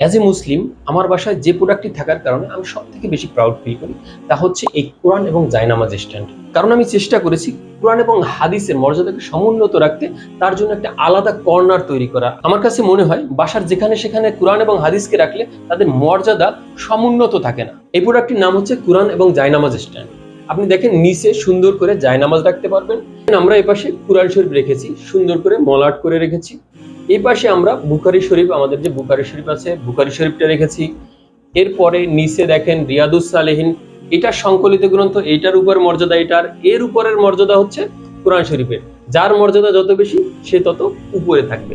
As a মুসলিম আমার বাসায় যে প্রোডাক্টটি থাকার কারণে আমি সব থেকে বেশি প্রাউড ফিল করি তা হচ্ছে এই কোরআন এবং জায়নামাজ স্ট্যান্ড। কারণ আমি চেষ্টা করেছি কোরআন এবং হাদিসের মর্যাদাকে সমুন্নত রাখতে, তার জন্য একটা আলাদা কর্নার তৈরি করা। আমার কাছে মনে হয় বাসার যেখানে সেখানে কোরআন এবং হাদিসকে রাখলে তাদের মর্যাদা সমুন্নত থাকে না। এই প্রোডাক্টটির নাম হচ্ছে কোরআন এবং জায়নামাজ স্ট্যান্ড। আপনি দেখেন নিচে সুন্দর করে জায়নামাজ রাখতে পারবেন। আমরা এপাশে কুরআন শরীফ রেখেছি, সুন্দর করে মলাট করে রেখেছি। এই পাশে আমরা বুখারী শরীফ, আমাদের যে বুখারী শরীফ আছে বুখারী শরীফটা রেখেছি। এরপরে নিচে দেখেন রিয়াদুস সালেহিন, এটা সংকলিত গ্রন্থ, এইটার উপর মর্যাদা এটার, এর উপরের মর্যাদা হচ্ছে কোরআন শরীফের। যার মর্যাদা যত বেশি সে তত উপরে থাকবে।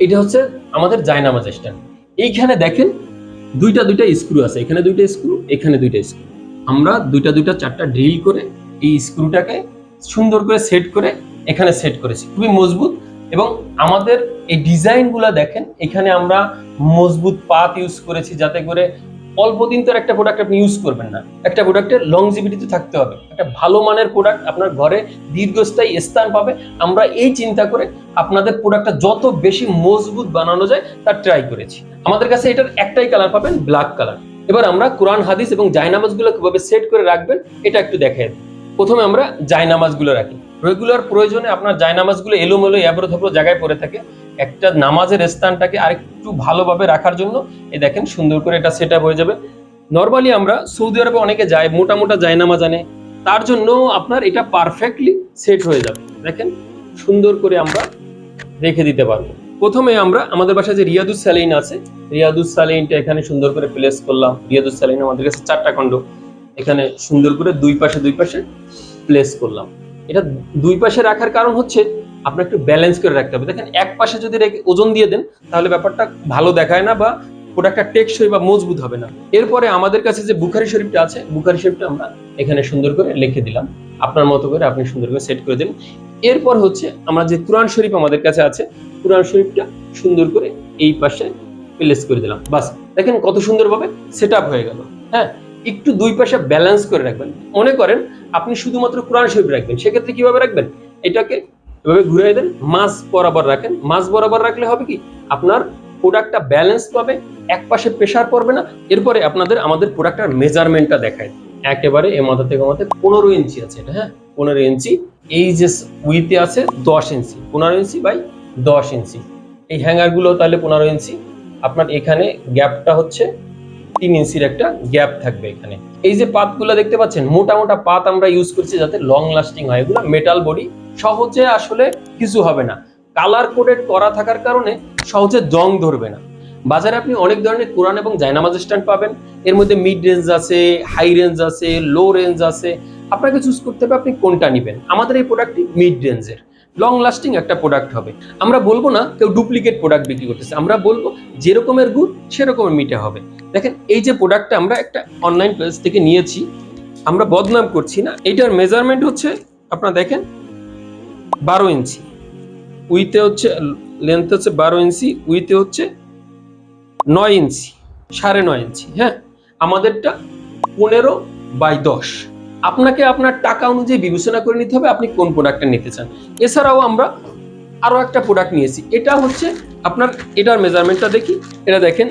এটা হচ্ছে আমাদের জায়নামাজ স্ট্যান্ড। এইখানে দেখেন দুইটা দুইটা স্ক্রু আছে, এখানে দুইটা স্ক্রু, এখানে দুইটা স্ক্রু। আমরা দুইটা দুইটা চারটা ড্রিল করে এই স্ক্রুটাকে সুন্দর করে সেট করে এখানে সেট করেছি, খুবই মজবুত। এবং আমাদের এই ডিজাইনগুলো দেখেন, এখানে আমরা মজবুত পাত ইউজ করেছি যাতে করে অল্প দিন তো একটা প্রোডাক্ট আপনি ইউজ করবেন না, একটা প্রোডাক্টের লংজিভিটি তো থাকতে হবে। একটা ভালো মানের প্রোডাক্ট আপনার ঘরে দীর্ঘস্থায়ী স্থান পাবে। আমরা এই চিন্তা করে আপনাদের প্রোডাক্টটা যত বেশি মজবুত বানানো যায় তার ট্রাই করেছি। আমাদের কাছে এটার একটাই কালার পাবেন, ব্ল্যাক কালার। এবার আমরা কোরআন হাদিস এবং জায়নামাজগুলো কিভাবে সেট করে রাখবেন এটা একটু দেখাই দিই। প্রথমে আমরা জায়নামাজগুলো রাখি। রেগুলার প্রয়োজনে আপনার জায়নামাজগুলো এলোমেলো এবড়োথেবড়ো জায়গায় পড়ে থাকে। একটা নামাজের স্থানটাকে আরেকটু ভালোভাবে রাখার জন্য এই দেখেন সুন্দর করে এটা সেট আপ হয়ে যাবে। নরমালি আমরা সৌদি আরবে অনেকে যায় মোটা মোটা জায়নামাজ আনে, তার জন্য আপনার এটা পারফেক্টলি সেট হয়ে যাবে। দেখেন সুন্দর করে আমরা রেখে দিতে পারবো। প্রথমে আমরা আমাদের বাসায় যে রিয়াদুস সালেহিন আছে, রিয়াদুস সালেহিনটা এখানে সুন্দর করে প্লেস করলাম। রিয়াদুস সালেহিন আমাদের কাছে 4টা খণ্ড, এখানে সুন্দর করে দুই পাশে প্লেস করলাম। এটা দুই পাশে রাখার কারণ হচ্ছে আপনার একটু ব্যালেন্স করে রাখতে হবে। দেখেন এক পাশে যদি ওজন দিয়ে দেন তাহলে ব্যাপারটা ভালো দেখায় না বা প্রোডাক্টটা টেকসই বা মজবুত হবে না। এরপরে আমাদের কাছে যে বুখারী শরীফটা আছে, বুখারী শরীফটা আমরা এখানে সুন্দর করে লিখে দিলাম। আপনার মতো করে আপনি সুন্দর করে সেট করে দিন। এরপর হচ্ছে আমরা যে কোরআন শরীফ আমাদের কাছে আছে, কোরআন শরীফটা সুন্দর করে এই পাশে প্লেস করে দিলাম। বাস দেখেন কত সুন্দরভাবে সেট আপ হয়ে গেল। হ্যাঁ, একটু দুই পাশে ব্যালেন্স করে রাখবেন। মনে করেন আপনি শুধুমাত্র কোরআন শরীফ রাখবেন, সেক্ষেত্রে কিভাবে রাখবেন? এটাকে এভাবে ঘুরিয়ে দেন, মাঝ বরাবর রাখেন। মাঝ বরাবর রাখলে হবে কি, আপনার প্রোডাক্টটা ব্যালেন্স পাবে, এক পাশে প্রেসার পড়বে না। এরপরে আমাদের প্রোডাক্টের মেজারমেন্টটা দেখায়। একেবারে এ মাথা থেকে মাথা 15 ইঞ্চি আছে এটা। হ্যাঁ, 15 ইঞ্চি। এই যে উইথে আছে 10 ইঞ্চি, 15 ইঞ্চি বাই 10 ইঞ্চি। এই হ্যাঙ্গারগুলো তাহলে 15 ইঞ্চি। আপনার এখানে গ্যাপটা হচ্ছে 3 ইঞ্চির একটা গ্যাপ থাকবে এখানে। এই যে পাতগুলো দেখতে পাচ্ছেন, মোটা মোটা পাত আমরা ইউজ করছি যাতে লং লাস্টিং হয়। এগুলো মেটাল বডি, সহজে আসলে কিছু হবে না। কালার কোডেড করা থাকার কারণে সহজে জং ধরবে না। বাজারে আপনি অনেক ধরনের কোরআন এবং জায়নামাজ স্ট্যান্ড পাবেন। এর মধ্যে মিড রেঞ্জ আছে, হাই রেঞ্জ আছে, লো রেঞ্জ আছে। আপনাকে চুজ করতে হবে আপনি কোনটা নেবেন। আমাদের এই প্রোডাক্টটি মিড রেঞ্জের, লং লাস্টিং একটা প্রোডাক্ট হবে। আমরা বলবো না কেউ ডুপ্লিকেট প্রোডাক্ট বিক্রি করতেছে, আমরা বলবো যেরকমের গুড সেরকমের মিটে হবে। দেখেন এই যে প্রোডাক্টটা আমরা একটা অনলাইন পেজ থেকে নিয়েছি, আমরা বদনাম করছি না। এইটার মেজারমেন্ট হচ্ছে আপনারা দেখেন 12 ইঞ্চি, উইথে হচ্ছে লেন্থ হচ্ছে 12 ইঞ্চি, উইথে হচ্ছে 9 ইঞ্চি, 9.5 ইঞ্চি। হ্যাঁ, আমাদেরটা 15 বাই 10। আপনাকে আপনার টাকা অনুযায়ী বিবেচনা করে নিতে হবে আপনি কোন প্রোডাক্টটা নিতে চান। এছাড়াও আমরা আরো একটা প্রোডাক্ট নিয়েছি, এটা হচ্ছে আপনার, এটার মেজারমেন্টটা দেখি। এটা দেখেন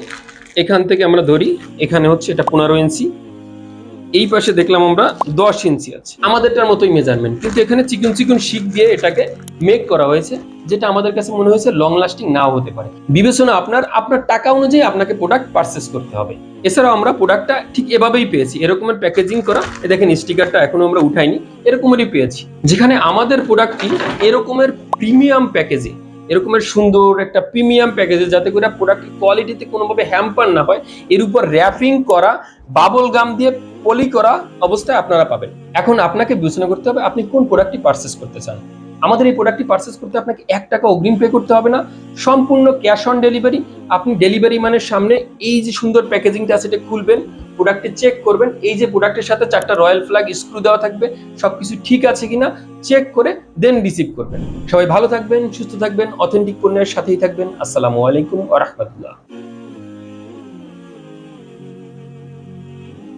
এখান থেকে আমরা ধরি, এখানে হচ্ছে এটা 15 ইঞ্চি, এই পাশে দেখলাম আমরা 10 ইঞ্চি আছে। আমাদেরটার মতোই মেজারমেন্ট, কিন্তু এখানে চিকন চিকন শিক দিয়ে এটাকে মেক করা হয়েছে, যেটা আমাদের কাছে মনে হয়েছে লং লাস্টিং নাও হতে পারে। বিবেচনা আপনার টাকা অনুযায়ী আপনাকে প্রোডাক্ট পারচেস করতে হবে। এছাড়াও আমরা প্রোডাক্টটা ঠিক এভাবেই পেয়েছি, এরকমের প্যাকেজিং করা। দেখেন স্টিকারটা এখনো আমরা উঠাইনি, এরকমেরই পেয়েছি। যেখানে আমাদের প্রোডাক্টটি এরকমের প্রিমিয়াম প্যাকেজিং, এরকমের সুন্দর একটা প্রিমিয়াম প্যাকেজে, যাতে করে প্রোডাক্টের কোয়ালিটিতে কোনোভাবে হ্যাম্পার না হয়। এর উপর র্যাপিং করা, বাবল গাম দিয়ে পলি করা অবস্থায় আপনারা পাবেন। এখন আপনাকে বিবেচনা করতে হবে আপনি কোন প্রোডাক্টটি পারচেস করতে চান। আমাদের এই প্রোডাক্টটি পারচেস করতে আপনাকে 1 টাকা অগ্রিম পে করতে হবে না, সম্পূর্ণ ক্যাশ অন ডেলিভারি। আপনি ডেলিভারি ম্যানের সামনে এই যে সুন্দর প্যাকেজিংটা আছে এটা খুলবেন, প্রোডাক্টটি চেক করবেন। এই যে প্রোডাক্টের সাথে 4টা রয়্যাল ফ্ল্যাগ স্ক্রু দেওয়া থাকবে, সবকিছু ঠিক আছে কিনা চেক করে দেন রিসিভ করবেন। সবাই ভালো থাকবেন, সুস্থ থাকবেন, অথেন্টিক পণ্যের সাথেই থাকবেন। আসসালামু আলাইকুম ওয়া রাহমাতুল্লাহ।